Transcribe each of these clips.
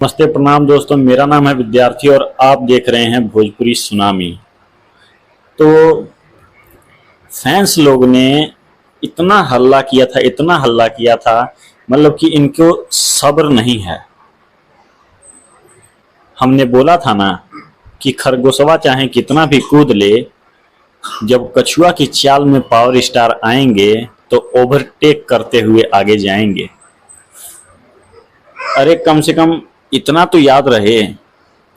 नमस्ते प्रणाम दोस्तों, मेरा नाम है विद्यार्थी और आप देख रहे हैं भोजपुरी सुनामी। तो फैंस लोग ने इतना हल्ला किया था, इतना हल्ला किया था, मतलब कि इनको सब्र नहीं है। हमने बोला था ना कि खरगोशवा चाहे कितना भी कूद ले, जब कछुआ की चाल में पावर स्टार आएंगे तो ओवरटेक करते हुए आगे जाएंगे। अरे कम से कम इतना तो याद रहे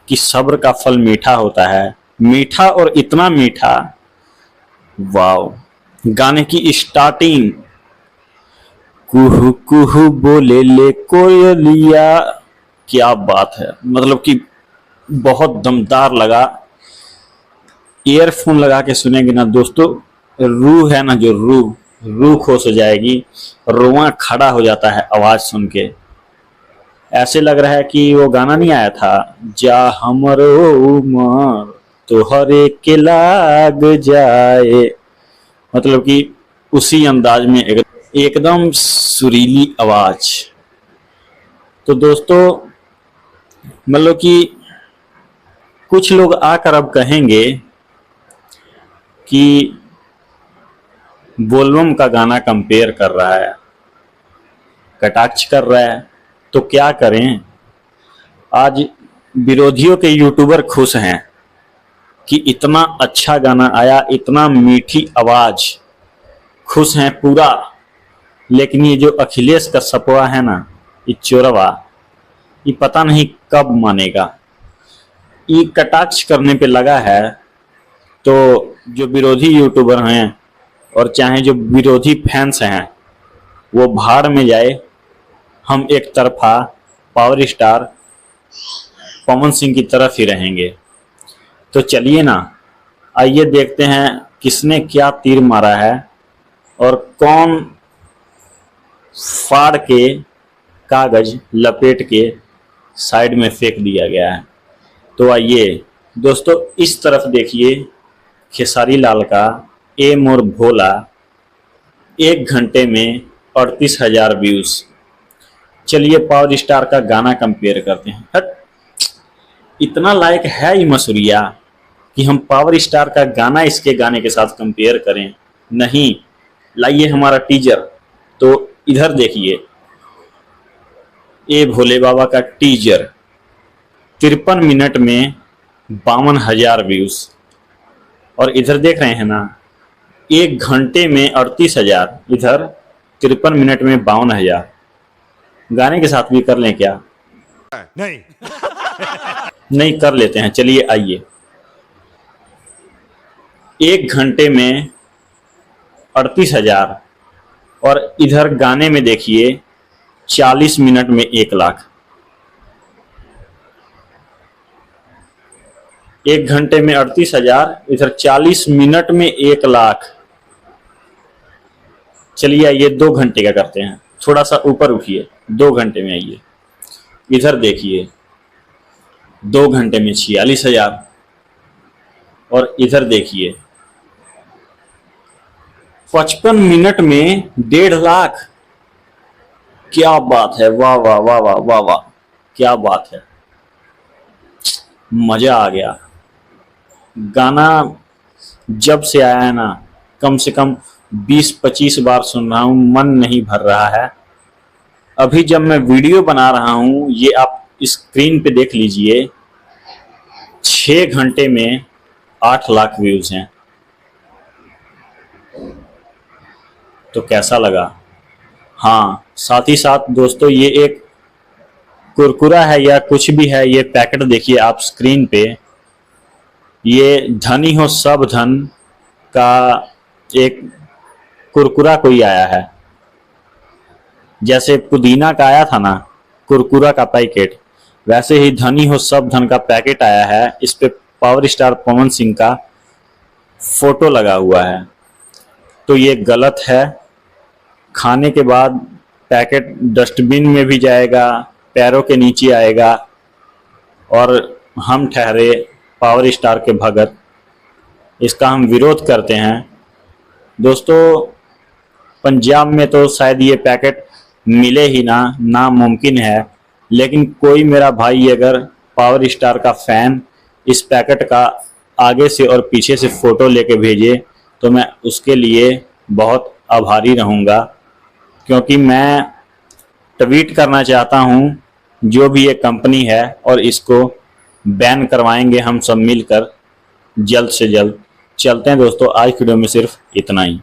कि सब्र का फल मीठा होता है। मीठा और इतना मीठा, वाव। गाने की स्टार्टिंग, कुहू कुहू बोले ले कोयलिया, क्या बात है। मतलब कि बहुत दमदार लगा। ईयरफोन लगा के सुनेंगे ना दोस्तों, रूह है ना जो रूह, रूह खुश हो जाएगी। रोआ खड़ा हो जाता है आवाज सुन के। ऐसे लग रहा है कि वो गाना नहीं आया था, जा हमरो उमर तोहरे के लाग जाए। मतलब कि उसी अंदाज में एकदम सुरीली आवाज। तो दोस्तों, मतलब कि कुछ लोग आकर अब कहेंगे कि बोलबम का गाना कंपेयर कर रहा है, कटाक्ष कर रहा है। तो क्या करें, आज विरोधियों के यूट्यूबर खुश हैं कि इतना अच्छा गाना आया, इतना मीठी आवाज, खुश हैं पूरा। लेकिन ये जो अखिलेश का सपवा है ना, ये चोरवा, ये पता नहीं कब मानेगा। ये कटाक्ष करने पे लगा है। तो जो विरोधी यूट्यूबर हैं और चाहे जो विरोधी फैंस हैं, वो भाड़ में जाए। हम एक तरफा पावर स्टार पवन सिंह की तरफ ही रहेंगे। तो चलिए ना, आइए देखते हैं किसने क्या तीर मारा है और कौन फाड़ के कागज लपेट के साइड में फेंक दिया गया है। तो आइए दोस्तों, इस तरफ देखिए खेसारी लाल का ए मोर भोला, 1 घंटे में 38,000 व्यूज। चलिए पावर स्टार का गाना कंपेयर करते हैं। हट, इतना लायक है ये मसूरिया कि हम पावर स्टार का गाना इसके गाने के साथ कंपेयर करें? नहीं। लाइए हमारा टीजर। तो इधर देखिए, ए भोले बाबा का टीजर, 53 मिनट में 52,000 व्यूज। और इधर देख रहे हैं ना, 1 घंटे में 38,000, इधर 53 मिनट में 52,000। गाने के साथ भी कर लें क्या? नहीं नहीं, कर लेते हैं। चलिए आइए, 1 घंटे में 38,000 और इधर गाने में देखिए 40 मिनट में 1 लाख। 1 घंटे में 38,000, इधर 40 मिनट में 1 लाख। चलिए आइए 2 घंटे का करते हैं। थोड़ा सा ऊपर उठिए, 2 घंटे में आइए। इधर देखिए 2 घंटे में 46,000 और इधर देखिए 55 मिनट में 1.5 लाख। क्या बात है, वाह वाह वाह वाह वाह वाह, क्या बात है। मजा आ गया। गाना जब से आया है ना, कम से कम 20-25 बार सुन रहा हूं, मन नहीं भर रहा है। अभी जब मैं वीडियो बना रहा हूं, ये आप स्क्रीन पे देख लीजिए, 6 घंटे में 8 लाख व्यूज हैं। तो कैसा लगा? हाँ, साथ ही साथ दोस्तों, ये एक कुरकुरा है या कुछ भी है, ये पैकेट देखिए आप स्क्रीन पे। ये धनी हो सब धन का एक कुरकुरा कोई आया है। जैसे पुदीना का आया था ना कुरकुरा का पैकेट, वैसे ही धनी हो सब धन का पैकेट आया है। इस पे पावर स्टार पवन सिंह का फोटो लगा हुआ है। तो ये गलत है। खाने के बाद पैकेट डस्टबिन में भी जाएगा, पैरों के नीचे आएगा। और हम ठहरे पावर स्टार के भगत, इसका हम विरोध करते हैं। दोस्तों, पंजाब में तो शायद ये पैकेट मिले ही ना, नामुमकिन है। लेकिन कोई मेरा भाई अगर पावर स्टार का फैन इस पैकेट का आगे से और पीछे से फोटो लेके भेजे तो मैं उसके लिए बहुत आभारी रहूँगा, क्योंकि मैं ट्वीट करना चाहता हूँ जो भी ये कंपनी है और इसको बैन करवाएंगे हम सब मिलकर जल्द से जल्द। चलते हैं दोस्तों, आज की वीडियो में सिर्फ इतना ही।